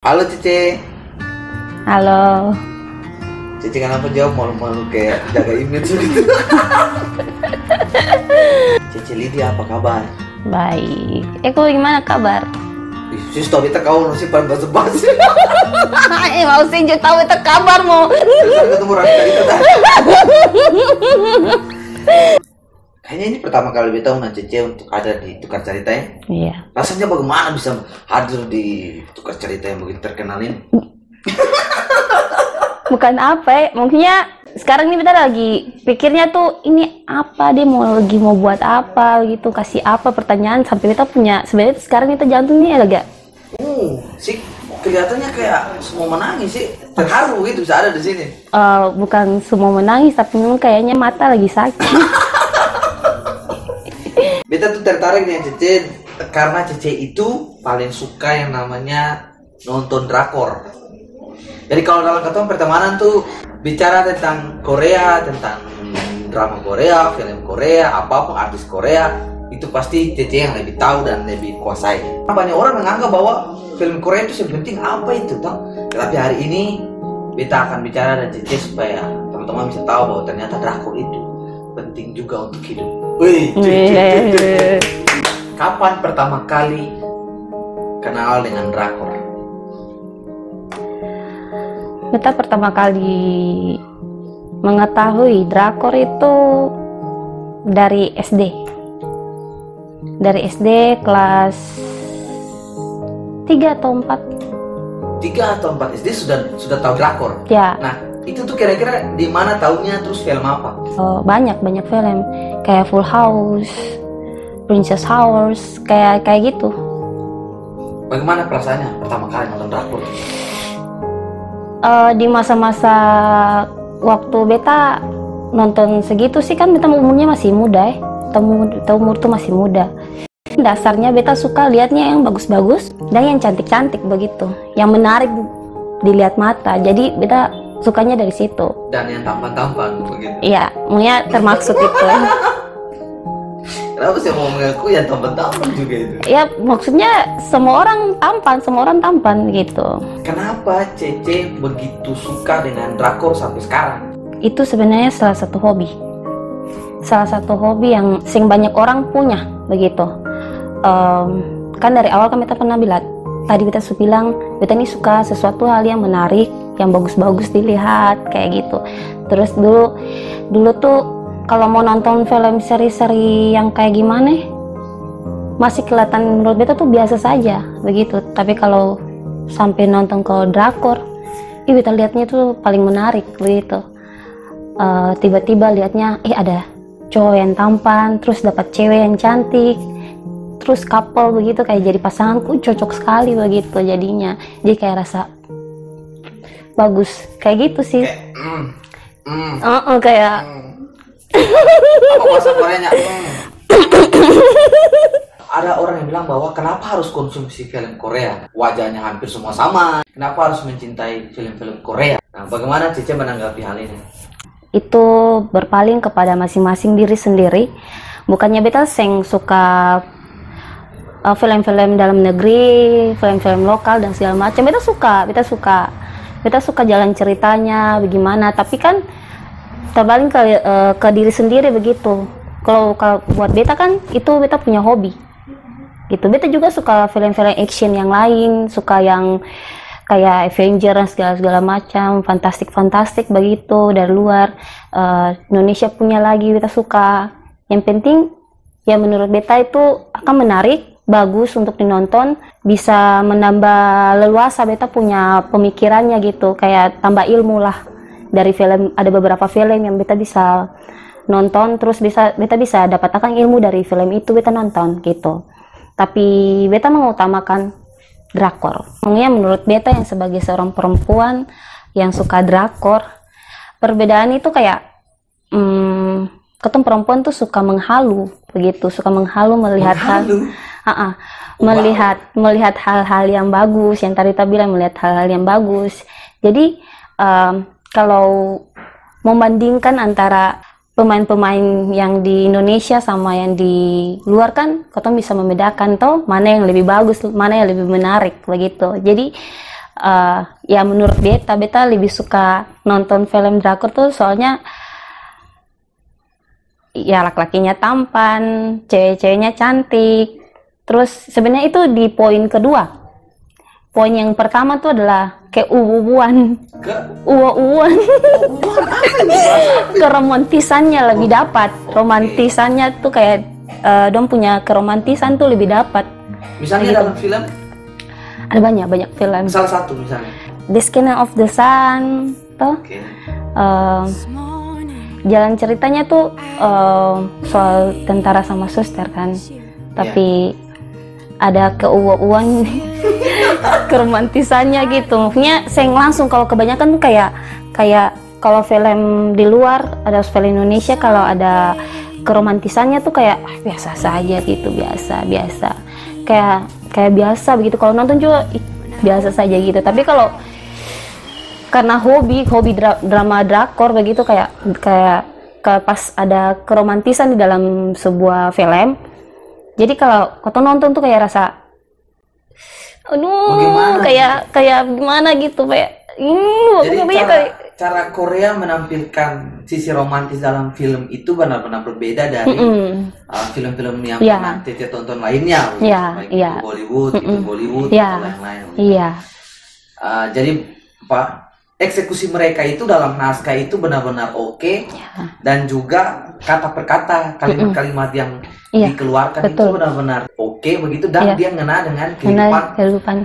Halo Cici. Halo. Cici kenapa jawab malu-malu kayak jaga image gitu? Cici Lydia apa kabar? Baik. Kau gimana kabar? Sis tau kita kau nasi pan basa-basi. Mau sih tahu itu kabarmu. Terus ketemu Rafika itu dah. Kayaknya ini pertama kali beta undang Cici untuk ada di Tukar Cerita ya. Iya. Rasanya bagaimana bisa hadir di Tukar Cerita yang begitu terkenal ini? Bukan apa ya, mungkinnya sekarang ini kita lagi pikirnya tuh ini apa, dia lagi mau buat apa gitu, kasih apa pertanyaan sampai kita punya sebenarnya sekarang itu jantungnya agak sih kelihatannya kayak semua menangis sih, terharu gitu bisa ada di sini. Bukan semua menangis tapi memang kayaknya mata lagi sakit. Beta tuh tertarik dengan Cece karena Cece itu paling suka yang namanya nonton drakor. Jadi kalau dalam keton pertemanan tuh bicara tentang Korea, tentang drama Korea, film Korea, apapun artis Korea, itu pasti Cece yang lebih tahu dan lebih kuasai. Banyak orang menganggap bahwa film Korea itu sepenting apa itu, toh? Tapi hari ini beta akan bicara dan Cece supaya teman-teman bisa tahu bahwa ternyata drakor itu penting juga untuk hidup. Wih, kapan pertama kali kenal dengan drakor? Kita pertama kali mengetahui drakor itu dari SD. Dari SD kelas 3 atau 4. 3 atau 4 SD sudah tahu drakor. Ya. Nah, itu tuh kira-kira di mana tahunnya, terus film apa? Banyak film kayak Full House, Princess Hours, kayak gitu. Bagaimana perasaannya pertama kali nonton drakor? Di masa-masa waktu beta nonton segitu sih kan beta umurnya masih muda umur tuh masih muda. Dasarnya beta suka liatnya yang bagus-bagus dan yang cantik-cantik begitu, yang menarik dilihat mata. Jadi beta sukanya dari situ. Dan yang tampan-tampan begitu. Iya, maunya termaksud itu. Kenapa sih mau mengaku yang tampan-tampan juga itu? Ya maksudnya semua orang tampan gitu. Kenapa Cece begitu suka dengan drakor sampai sekarang? Itu sebenarnya salah satu hobi yang sing banyak orang punya begitu. Kan dari awal kan beta pernah bilang, tadi beta bilang beta ini suka sesuatu hal yang menarik, yang bagus-bagus dilihat kayak gitu. Terus dulu tuh kalau mau nonton film seri-seri yang kayak gimana masih kelihatan menurut beta tuh biasa saja begitu. Tapi kalau sampai nonton ke drakor, beta lihatnya tuh paling menarik begitu. Tiba-tiba lihatnya ada cowok yang tampan, terus dapat cewek yang cantik, terus couple begitu, kayak jadi pasanganku cocok sekali begitu jadinya. Jadi kayak rasa bagus kayak gitu sih. Kayak apa bahasa Koreanya? Ada orang yang bilang bahwa kenapa harus konsumsi film Korea? Wajahnya hampir semua sama. Kenapa harus mencintai film-film Korea? Nah, bagaimana Cici menanggapi hal ini? Itu berpaling kepada masing-masing diri sendiri. Bukannya beta sing suka film-film dalam negeri, film-film lokal dan segala macam. Beta suka jalan ceritanya bagaimana. Tapi kan terbalik ke diri sendiri begitu. Kalau buat beta kan itu beta punya hobi gitu. Beta juga suka film-film action yang lain, suka yang kayak Avenger dan segala macam, fantastik begitu dari luar. Indonesia punya lagi beta suka. Yang penting ya menurut beta itu akan menarik, bagus untuk dinonton, bisa menambah leluasa beta punya pemikirannya gitu, kayak tambah ilmu lah. Dari film, ada beberapa film yang beta bisa nonton, terus beta bisa dapatkan ilmu dari film itu, beta nonton gitu. Tapi beta mengutamakan drakor. Makanya menurut beta yang sebagai seorang perempuan yang suka drakor, perbedaan itu kayak ketemu perempuan tuh suka menghalu begitu, suka menghalu melihat melihat hal-hal yang bagus, yang tadi kita bilang melihat hal-hal yang bagus. Jadi kalau membandingkan antara pemain-pemain yang di Indonesia sama yang di luar kan, kita bisa membedakan toh mana yang lebih bagus, mana yang lebih menarik begitu. Jadi ya menurut beta lebih suka nonton film drakor tuh soalnya ya laki-lakinya tampan, cewek-ceweknya cantik. Terus sebenarnya itu di poin kedua. Poin yang pertama tuh adalah kayak uwu-uwuan. Uwu-uwuan. Keromantisannya lebih dapat. Romantisannya tuh kayak dong punya keromantisan tuh lebih dapat. Misalnya gitu. dalam film Ada banyak film. salah satu misalnya. Descendant of the Sun tuh. Oke. Jalan ceritanya tuh soal tentara sama suster kan. Tapi ada keuuan keromantisannya gitu. Maksudnya saya langsung kalau kebanyakan tuh kayak kalau film di luar, ada film Indonesia kalau ada keromantisannya tuh kayak biasa saja gitu, biasa kayak biasa begitu. Kalau nonton juga biasa saja gitu. Tapi kalau karena hobi drama drakor begitu kayak pas ada keromantisan di dalam sebuah film, jadi kalau kau nonton tuh kayak rasa aduh Bagaimana kayak gimana gitu kayak jadi cara Korea menampilkan sisi romantis dalam film itu benar-benar berbeda dari film-film yang pernah Cece tonton lainnya, baik itu Bollywood, itu Bollywood atau lain-lain. Iya. Jadi eksekusi mereka itu dalam naskah itu benar-benar oke, dan juga kata per kata, kalimat-kalimat yang dikeluarkan itu benar-benar oke begitu, dan dia ngena dengan kehidupan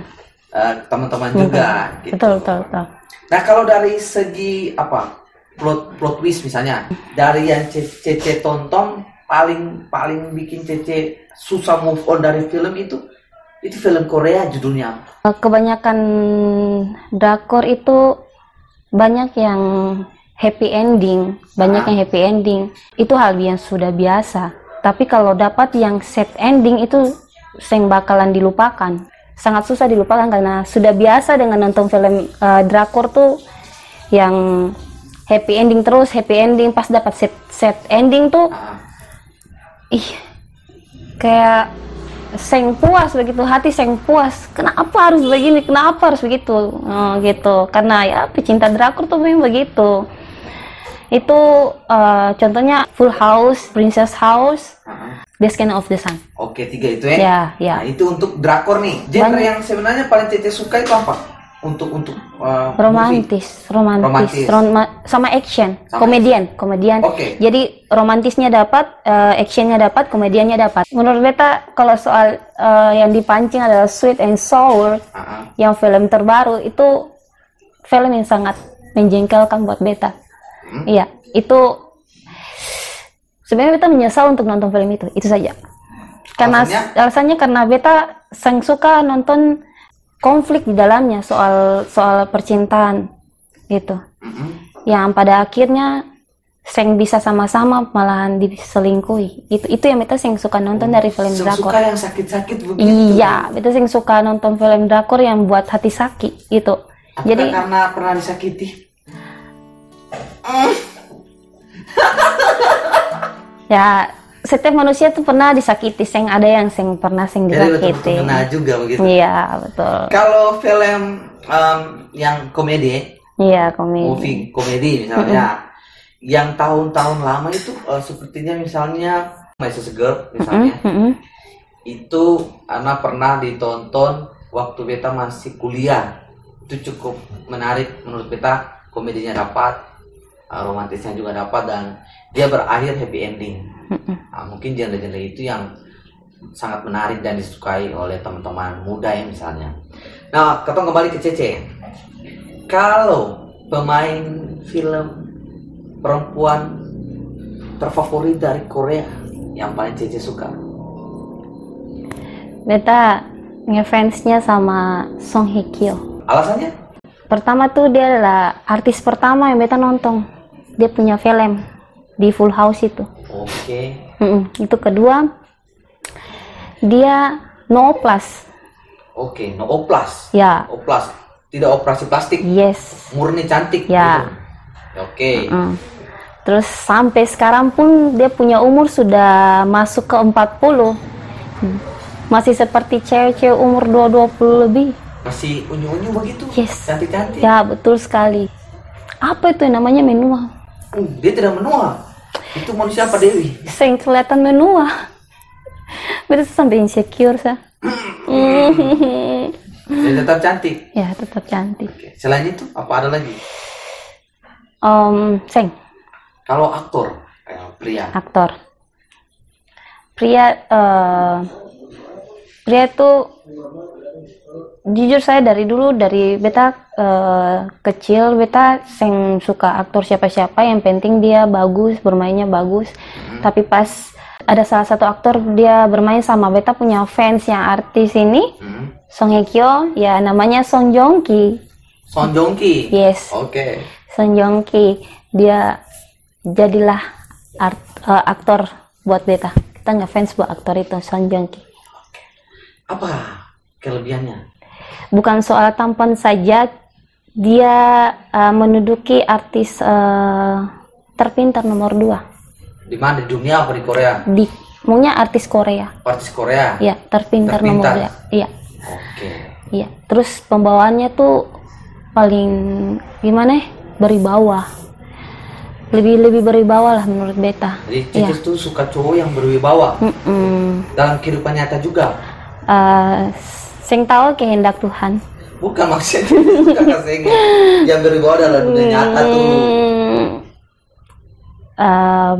teman-teman juga. Gitu. Betul. Nah kalau dari segi plot twist misalnya, dari yang Cece tonton paling bikin Cece susah move on dari film itu film Korea judulnya apa? Kebanyakan drakor itu banyak yang happy ending, itu hal yang sudah biasa. Tapi kalau dapat yang sad ending itu seng bakalan dilupakan, sangat susah dilupakan karena sudah biasa dengan nonton film drakor tuh yang happy ending pas dapat sad ending tuh kayak seng puas begitu, hati seng puas. Kenapa harus begini? Kenapa harus begitu? Gitu. Karena ya pecinta drakor tuh memang begitu. Itu contohnya Full House, Princess House, Descendant of the Sun. Oke, 3 itu ya. Ya. Nah, itu untuk drakor nih. Genre yang sebenarnya paling Cece suka itu apa? Untuk romantis, sama action, komedian. Okay. Jadi romantisnya dapat, actionnya dapat, komediannya dapat. Menurut beta kalau soal yang dipancing adalah Sweet and Sour, yang film terbaru itu film yang sangat menjengkelkan buat beta. Iya, itu sebenarnya beta menyesal untuk nonton film itu saja. Karena alasannya karena beta sang suka nonton konflik di dalamnya soal percintaan gitu, yang pada akhirnya seng bisa sama-sama malahan diselingkuhi. Itu yang beta seng suka nonton dari film drakor. Suka yang sakit-sakit begitu. Iya, beta seng suka nonton film drakor yang buat hati sakit gitu. Jadi karena pernah disakiti. Ya, setiap manusia tuh pernah disakiti, ada yang pernah disakiti. Jadi betul-betul kena juga begitu. Iya, betul. Kalau film yang komedi, movie komedi misalnya, yang tahun-tahun lama itu sepertinya misalnya My Sister Girl misalnya, itu Ana pernah ditonton waktu beta masih kuliah. Itu cukup menarik menurut beta, komedinya dapat, romantisnya juga dapat, dan dia berakhir happy ending. Mungkin genre-genre itu yang sangat menarik dan disukai oleh teman-teman muda ya misalnya. Nah, kita kembali ke Cece. Kalau pemain film perempuan terfavorit dari Korea yang paling Cece suka? Beta ngefansnya sama Song Hye Kyo. Alasannya? Pertama tuh dia adalah artis pertama yang beta nonton. Dia punya film di Full House itu. Oke. Itu kedua, dia no oplas. Oke, no oplas. Ya. Oplas, tidak operasi plastik. Yes. Murni cantik. Ya. Gitu. Oke. Terus sampai sekarang pun dia punya umur sudah masuk ke 40. Masih seperti cewek-cewek umur 20 lebih. Masih unyu-unyu begitu. Yes. Cantik-cantik. Ya, betul sekali. Apa itu yang namanya menua? Dia tidak menua. Itu manusia apa Dewi? Seng kelihatan menua. Beta sampai insecure sah. Dia tetap cantik. Ya, tetap cantik. Oke. Selain itu apa ada lagi? Seng. Kalau aktor, pria. Aktor. Pria itu jujur saya dari dulu dari beta kecil beta seng suka aktor siapa-siapa, yang penting dia bagus, bermainnya bagus. Tapi pas ada salah satu aktor dia bermain sama beta punya fans yang artis ini, Song Hye Kyo, ya namanya Song Joong Ki. Song Joong Ki. Yes. Oke. Song Joong Ki, dia jadilah aktor buat beta. Kita ngefans buat aktor itu, Song Joong Ki. Apa kelebihannya? Bukan soal tampan saja, dia menduduki artis terpintar nomor 2. Di mana, di dunia apa di Korea? Maunya artis Korea. Artis Korea. Ya, terpintar nomor 2. Iya. Oke. Iya. Terus pembawaannya tuh paling gimana? Berwibawa. Lebih berwibawa lah menurut beta. Jadi Cicis tuh suka cowok yang berwibawa. Dalam kehidupan nyata juga. Sing tahu kehendak Tuhan. Bukan maksudnya, bukan sing yang berwibawa dalam dunia nyata tuh.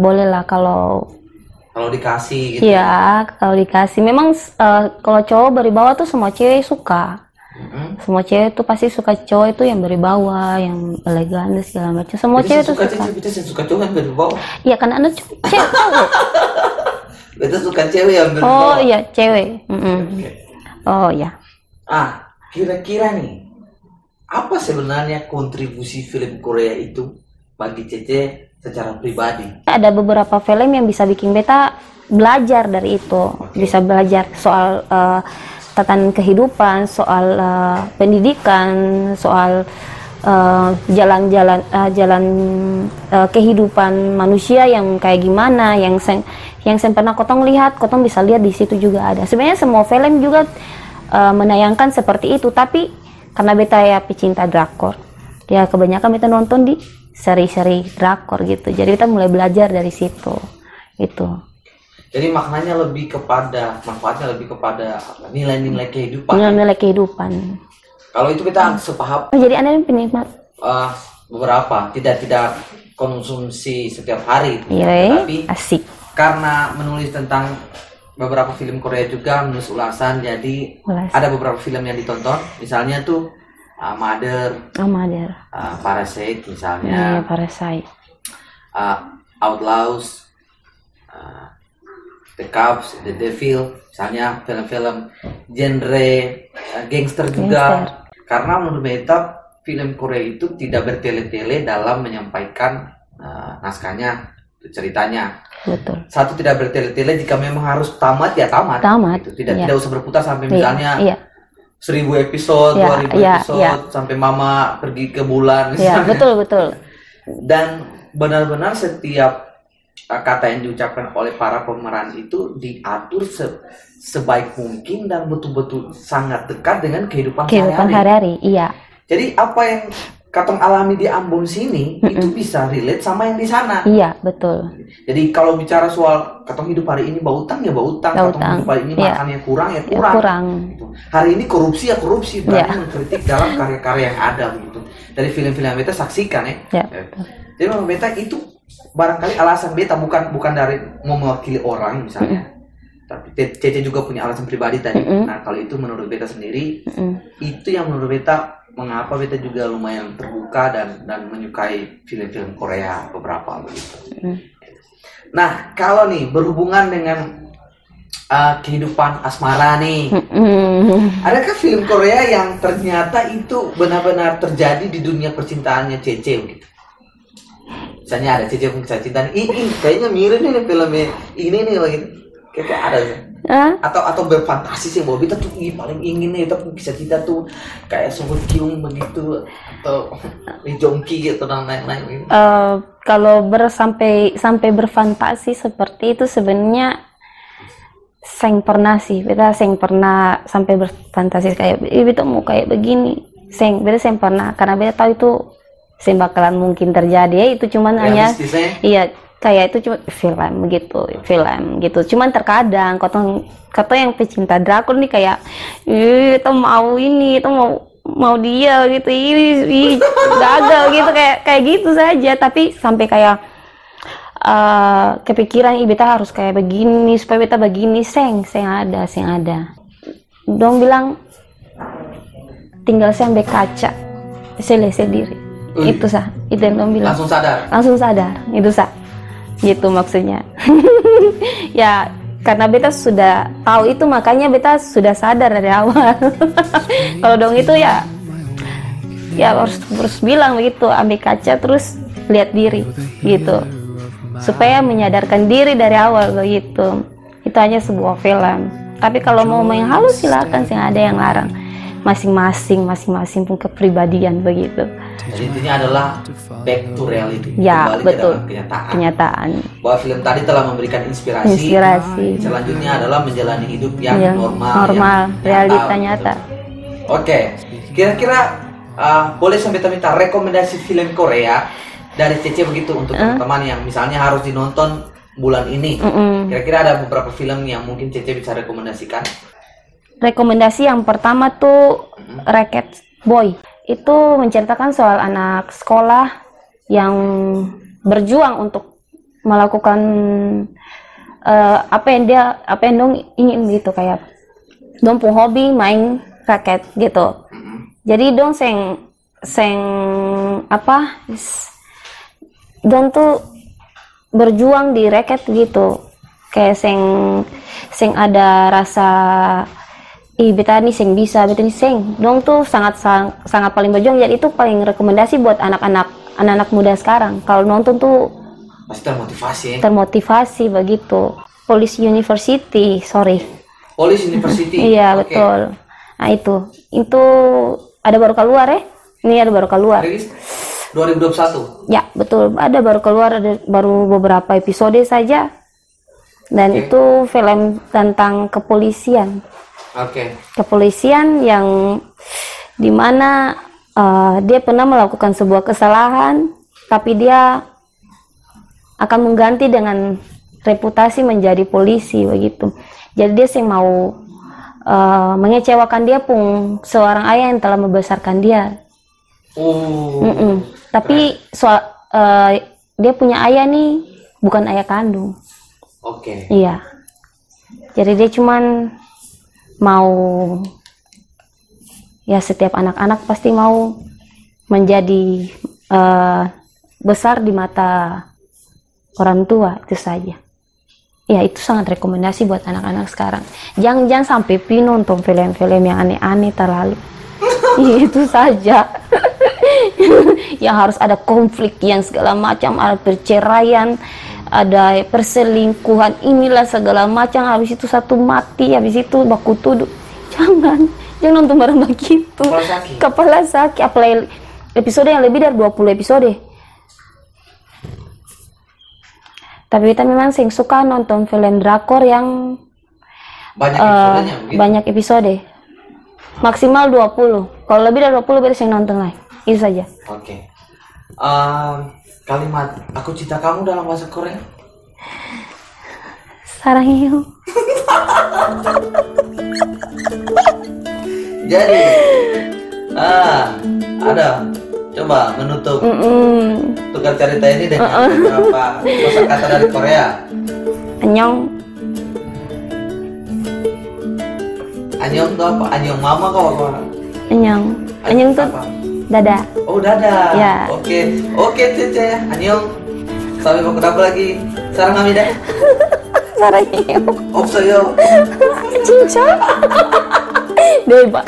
Boleh lah kalau dikasih gitu. Iya, kalau dikasih. Memang kalau cowok berwibawa tuh semua cewek suka. Semua cewek tuh pasti suka cowok itu yang berwibawa, yang elegan dan segala macam. Semua jadi cewek tuh suka. Kita suka cowok yang berwibawa. Iya kan Anda cewek cowok. Kita suka cewek yang berwibawa. Oh iya, cewek. Okay. Oh iya. Kira-kira nih, apa sebenarnya kontribusi film Korea itu bagi Cece secara pribadi? Ada beberapa film yang bisa bikin beta belajar dari itu. Bisa belajar soal tatanan kehidupan, soal pendidikan, soal jalan kehidupan manusia yang kayak gimana, yang pernah kotong lihat, kotong bisa lihat di situ juga ada. Sebenarnya semua film juga menayangkan seperti itu, tapi karena beta ya pecinta drakor, ya kebanyakan beta nonton di seri-seri drakor gitu. Jadi kita mulai belajar dari situ, gitu. Jadi maknanya lebih kepada, manfaatnya lebih kepada nilai-nilai kehidupan. Nilai-nilai kehidupan. Kalau itu kita sepaham. Jadi Anda penikmat? Beberapa, tidak konsumsi setiap hari. Iya, tapi asik. Karena menulis tentang beberapa film Korea juga, menulis ulasan, jadi ada beberapa film yang ditonton. Misalnya tuh Mother, Parasite misalnya, Parasite, Outlaws, The Cops, The Devil, misalnya film-film genre gangster juga. Karena menurut beta film Korea itu tidak bertele-tele dalam menyampaikan naskahnya, ceritanya. Betul. Satu, tidak bertele-tele, jika memang harus tamat ya tamat. Gitu. Tidak usah berputar sampai misalnya 1000 episode, 2000 episode, sampai mama pergi ke bulan. Iya, betul. Dan benar-benar setiap kata yang diucapkan oleh para pemeran itu diatur sebaik mungkin dan betul-betul sangat dekat dengan kehidupan sehari-hari. Iya. Jadi apa yang katong alami di Ambon sini itu bisa relate sama yang di sana. Iya, betul. Jadi kalau bicara soal katong hidup hari ini bautang ya bautang, katong hidup hari ini makannya kurang ya kurang. Gitu. Hari ini korupsi ya korupsi, berani mengkritik dalam karya-karya yang ada begitu. Dari film-film yang beta saksikan ya. Jadi memang beta itu barangkali alasan beta bukan dari mau mewakili orang misalnya. Tapi Cece juga punya alasan pribadi tadi. Nah, kalau itu menurut beta sendiri, itu yang menurut beta mengapa beta juga lumayan terbuka dan menyukai film-film Korea beberapa begitu. Nah, kalau nih berhubungan dengan kehidupan asmara nih, adakah film Korea yang ternyata itu benar-benar terjadi di dunia percintaannya Cece gitu? Misalnya ada Cece kisah cinta ini kayaknya mirip nih filmnya ini nih begitu. Kayak ada sih. Atau berfantasi sih bahwa kita tuh paling ingin nih kita kisah cinta tuh kayak Song Hye Kyo begitu atau Lee Jong Ki gitu dan lain-lain gitu. Kalau sampai berfantasi seperti itu sebenarnya seng pernah sih, beta seng pernah sampai berfantasi kayak beta mau kayak begini, beta seng pernah, karena beta tahu itu seng bakalan mungkin terjadi ya, itu cuman hanya iya kayak itu cuma film gitu, cuman terkadang kata yang pecinta drakor nih kayak itu mau ini, itu mau dia gitu, gagal gitu, kayak gitu saja, tapi sampai kayak kepikiran beta harus kayak begini supaya beta begini, seng ada dong bilang tinggal saya ambil kaca saya lihat sendiri. Itu itu yang dong bilang langsung sadar itu gitu maksudnya. Ya karena beta sudah tahu itu, makanya beta sudah sadar dari awal. Kalau dong itu ya harus bilang begitu, ambil kaca terus lihat diri gitu, supaya menyadarkan diri dari awal begitu. Itu hanya sebuah film, tapi kalau mau main halus silakan, sih ada yang larang, masing-masing pun kepribadian begitu. Jadi intinya adalah back to reality, ya kembali betul, ke dalam kenyataan. Bahwa film tadi telah memberikan inspirasi. Selanjutnya adalah menjalani hidup yang normal, realita nyata. Oke, kira-kira boleh sampai minta rekomendasi film Korea dari Cece begitu untuk teman-teman yang misalnya harus dinonton bulan ini. Kira-kira ada beberapa film yang mungkin Cece bisa rekomendasikan? Rekomendasi yang pertama tuh Rocket Boy. Itu menceritakan soal anak sekolah yang berjuang untuk melakukan apa yang dong ingin gitu, kayak dong pun hobi main raket gitu. Jadi dong dong tuh berjuang di raket gitu, kayak seng ada rasa beta nih beta nih dong tuh sangat paling berjuang. Jadi itu paling rekomendasi buat anak-anak muda sekarang. Kalau nonton tuh pasti termotivasi begitu. Police University. Iya, betul. Nah itu ada baru keluar ya. Ini ada baru keluar. 2021. Ya, betul. Ada baru keluar, ada baru beberapa episode saja. Dan itu film tentang kepolisian. Kepolisian yang dimana dia pernah melakukan sebuah kesalahan, tapi dia akan mengganti dengan reputasi menjadi polisi begitu. Jadi dia mau mengecewakan dia pun seorang ayah yang telah membesarkan dia. Tapi dia punya ayah nih bukan ayah kandung. Iya. Jadi dia cuman mau, ya setiap anak-anak pasti mau menjadi besar di mata orang tua, itu saja. Ya itu sangat rekomendasi buat anak-anak sekarang. Jangan sampai nonton film-film yang aneh-aneh terlalu. Itu saja. Yang harus ada konflik yang segala macam, ada perceraian, ada perselingkuhan, inilah segala macam, habis itu satu mati, habis itu baku tuduh. Jangan nonton barang begitu. Kepala sakit. Apalagi episode yang lebih dari 20 episode. Tapi kita memang suka nonton film drakor yang banyak episode. Maksimal 20. Kalau lebih dari 20 baru saya nonton lagi. Itu saja. Kalimat aku cinta kamu dalam bahasa Korea. Sarangyo. Jadi ada coba menutup tukar cerita ini dengan beberapa kosakata dari Korea. Annyeong. Annyeong itu apa? Annyeong mama kau apa? Annyeong tuh dadah. Oh dadah. Ya. Oke Cece. Annyeong. Sampai bertemu lagi. Sarang kami deh. Sarangyo. Opsoyo. Cinca. Deba.